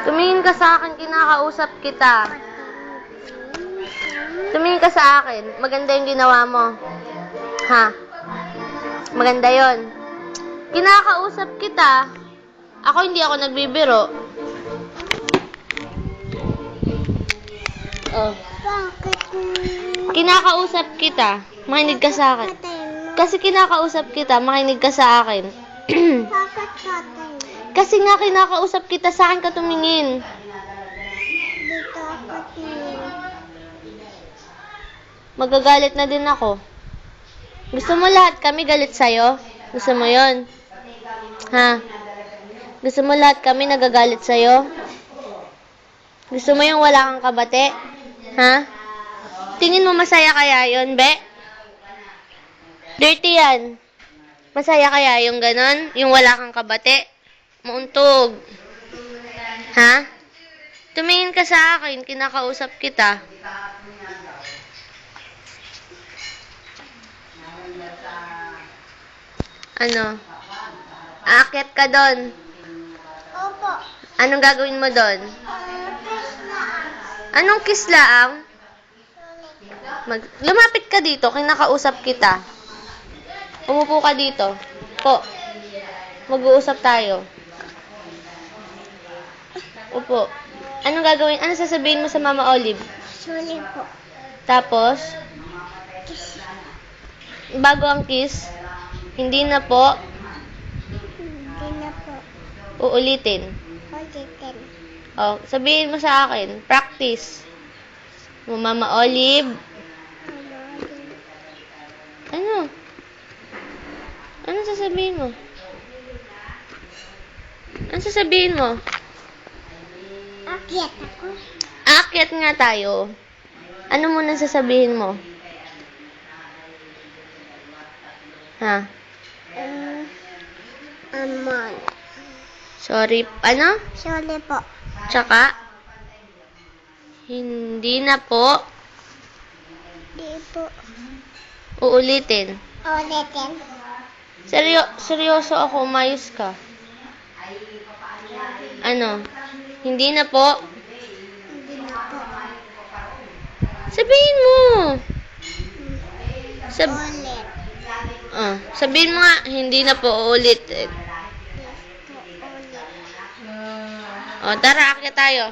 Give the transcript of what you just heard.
Tumingin ka sa akin, kinakausap kita. Tumingin ka sa akin. Maganda yung ginawa mo. Ha? Maganda yon. Kinakausap kita. Ako hindi ako nagbibiro. Oh. Bakit? Kinakausap kita. Makinig ka sa akin. Kasi kinakausap kita, makinig ka sa akin. Bakit tatay? Kasi nga kinakausap kita, sa akin ka tumingin. Dito ako tingin. Magagalit na din ako. Gusto mo lahat kami galit sa'yo? Gusto mo yon? Ha? Gusto mo lahat kami nagagalit sa'yo? Gusto mo yung wala kang kabate? Ha? Tingin mo masaya kaya yon, be? Dirty yan. Masaya kaya yung ganon? Yung wala kang kabate? Mauntog. Ha? Tumingin ka sa akin, kinakausap kita. Ano? Aakyat ka doon. Opo. Anong gagawin mo doon? Press na. Anong kislaang? Lumapit ka dito, kinakausap kita. Umupo ka dito. Po. Mag-uusap tayo. Upo. Anong gagawin? Ano sasabihin mo sa Mama Olive? Sorry po. Tapos, bago ang kiss, hindi na po, Hindi na po. uulitin. Ulitin. Oh, sabihin mo sa akin, practice. Mama Olive. Ano? Ano sasabihin mo? Ano sasabihin mo? Akyat ako. Aakyat nga tayo. Ano muna sasabihin mo? Ha? Amon. Sorry. Ano? Sorry po. Tsaka? Hindi na po. Di po. Uulitin. Ulitin. Seryoso ako. Umayos ka. Ano? Hindi na po. Hindi na po. Sabihin mo. Ulit. Sabihin mo nga, hindi na po uulitin. Yes po. Ulit. O, tara, akyat tayo.